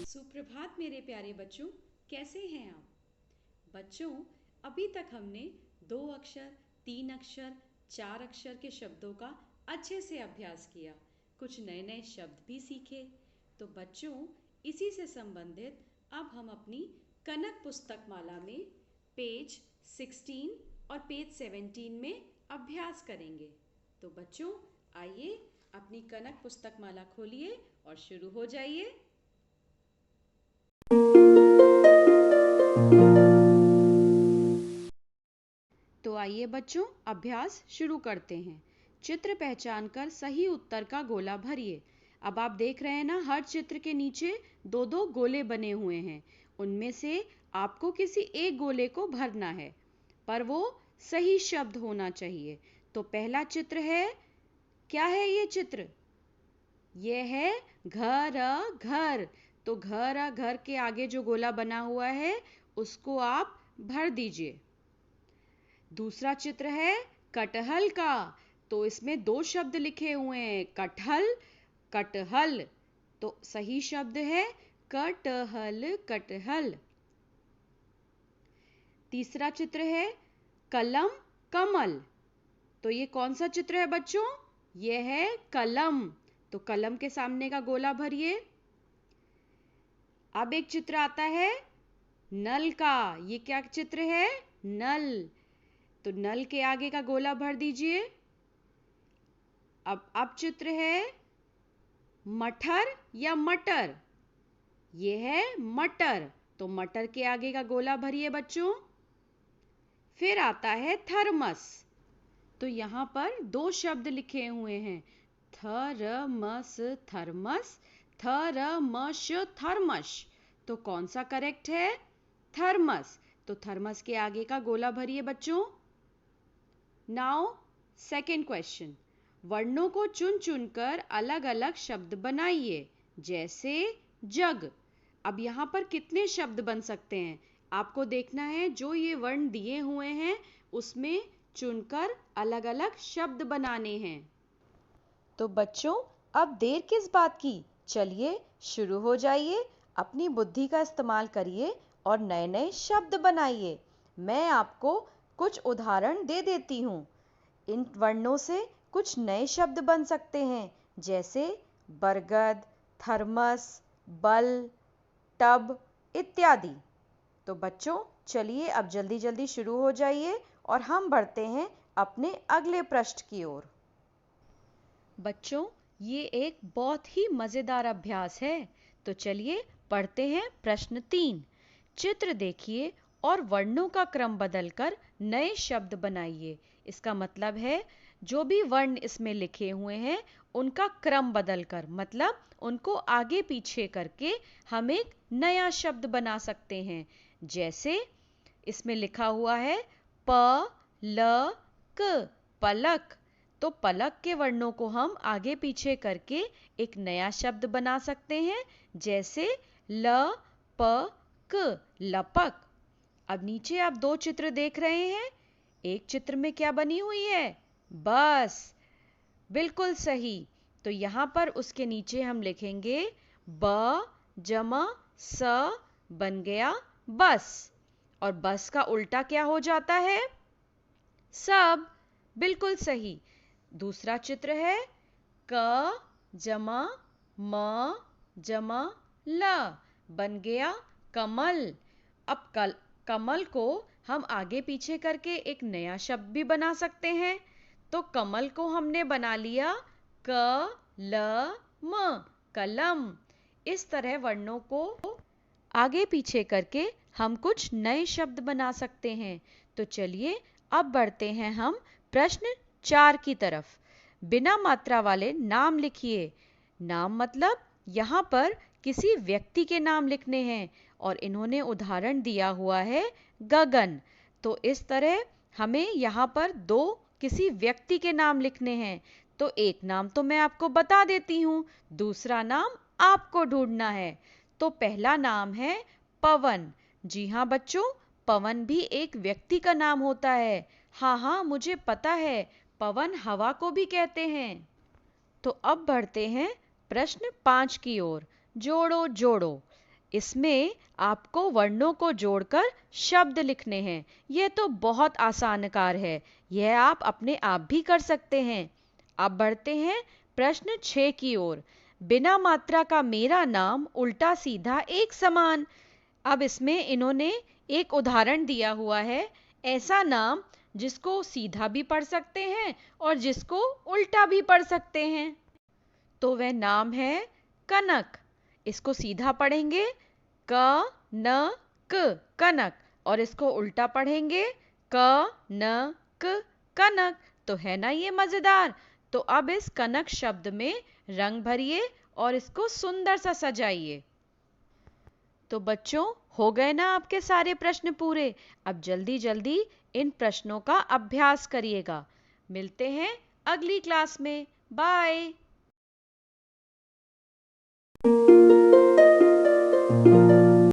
सुप्रभात मेरे प्यारे बच्चों, कैसे हैं आप? बच्चों, अभी तक हमने 2 अक्षर, 3 अक्षर, 4 अक्षर के शब्दों का अच्छे से अभ्यास किया। कुछ नए नए शब्द भी सीखे। तो बच्चों, इसी से संबंधित अब हम अपनी कनक पुस्तक माला में पेज 16 और पेज 17 में अभ्यास करेंगे। तो बच्चों, आइए अपनी कनक पुस्तक माला खोलिए और शुरू हो जाइए। तो आइए बच्चों, अभ्यास शुरू करते हैं। चित्र पहचान कर सही उत्तर का गोला भरिए। अब आप देख रहे हैं ना, हर चित्र के नीचे दो दो गोले बने हुए हैं। उनमें से आपको किसी एक गोले को भरना है, पर वो सही शब्द होना चाहिए। तो पहला चित्र है, क्या है ये चित्र? ये है घर घर। तो घर के आगे जो गोला बना हुआ है उसको आप भर दीजिए। दूसरा चित्र है कटहल का। तो इसमें दो शब्द लिखे हुए हैं, कटहल, कटहल। तो सही शब्द है कटहल, कटहल। तीसरा चित्र है कलम, कमल। तो ये कौन सा चित्र है बच्चों? ये है कलम। तो कलम के सामने का गोला भरिए। अब एक चित्र आता है नल का। ये क्या चित्र है? नल। तो नल के आगे का गोला भर दीजिए। अब चित्र है मटर या मटर। ये है मटर। तो मटर के आगे का गोला भरिए बच्चों। फिर आता है थर्मस। तो यहाँ पर दो शब्द लिखे हुए हैं, थरमस, थर्मस, थरमश, थर्मश। तो कौन सा करेक्ट है? थर्मस। तो थर्मस के आगे का गोला भरिए बच्चों। Now second question. वर्णों को चुन चुनकर अलग अलग शब्द बनाइए, जैसे जग। अब यहाँ पर कितने शब्द बन सकते हैं आपको देखना है। जो ये वर्ण दिए हुए हैं उसमें चुनकर अलग अलग शब्द बनाने हैं। तो बच्चों, अब देर किस बात की? चलिए शुरू हो जाइए। अपनी बुद्धि का इस्तेमाल करिए और नए नए शब्द बनाइए। मैं आपको कुछ उदाहरण दे देती हूँ। इन वर्णों से कुछ नए शब्द बन सकते हैं, जैसे बरगद, थर्मस, बल, टब इत्यादि। तो बच्चों, चलिए अब जल्दी जल्दी शुरू हो जाइए और हम बढ़ते हैं अपने अगले पृष्ठ की ओर। बच्चों, ये एक बहुत ही मज़ेदार अभ्यास है। तो चलिए पढ़ते हैं प्रश्न 3। चित्र देखिए और वर्णों का क्रम बदलकर नए शब्द बनाइए। इसका मतलब है जो भी वर्ण इसमें लिखे हुए हैं उनका क्रम बदलकर, मतलब उनको आगे पीछे करके हम एक नया शब्द बना सकते हैं। जैसे इसमें लिखा हुआ है प ल क, पलक। तो पलक के वर्णों को हम आगे पीछे करके एक नया शब्द बना सकते हैं, जैसे ल प क, लपक। अब नीचे आप दो चित्र देख रहे हैं। एक चित्र में क्या बनी हुई है? बस, बिल्कुल सही। तो यहाँ पर उसके नीचे हम लिखेंगे ब जमा स, बन गया बस। और बस का उल्टा क्या हो जाता है? सब, बिल्कुल सही। दूसरा चित्र है क जमा म जमा ल, बन गया कमल। अब कमल को हम आगे पीछे करके एक नया शब्द भी बना सकते हैं। तो कमल को हमने बना लिया क ल म, कलम। इस तरह वर्णों को आगे पीछे करके हम कुछ नए शब्द बना सकते हैं। तो चलिए अब बढ़ते हैं हम प्रश्न 4 की तरफ। बिना मात्रा वाले नाम लिखिए। नाम मतलब यहाँ पर किसी व्यक्ति के नाम लिखने हैं और इन्होंने उदाहरण दिया हुआ है गगन। तो इस तरह हमें यहाँ पर दो किसी व्यक्ति के नाम लिखने हैं। तो एक नाम तो मैं आपको बता देती हूँ, दूसरा नाम आपको ढूंढना है। तो पहला नाम है पवन। जी हाँ बच्चों, पवन भी एक व्यक्ति का नाम होता है। हाँ हाँ, मुझे पता है, पवन हवा को भी कहते हैं। तो अब बढ़ते हैं प्रश्न 5 की ओर। जोड़ो जोड़ो। इसमें आपको वर्णों को जोड़कर शब्द लिखने हैं। यह तो बहुत आसान कार्य है, यह आप अपने आप भी कर सकते हैं। अब बढ़ते हैं प्रश्न 6 की ओर। बिना मात्रा का मेरा नाम उल्टा सीधा एक समान। अब इसमें इन्होंने एक उदाहरण दिया हुआ है, ऐसा नाम जिसको सीधा भी पढ़ सकते हैं और जिसको उल्टा भी पढ़ सकते हैं। तो वह नाम है कनक। इसको सीधा पढ़ेंगे क न क, कनक, और इसको उल्टा पढ़ेंगे क न क, कनक। तो है ना ये मजेदार। तो अब इस कनक शब्द में रंग भरिए और इसको सुंदर सा सजाइए। तो बच्चों, हो गए ना आपके सारे प्रश्न पूरे। अब जल्दी जल्दी इन प्रश्नों का अभ्यास करिएगा। मिलते हैं अगली क्लास में। बाय।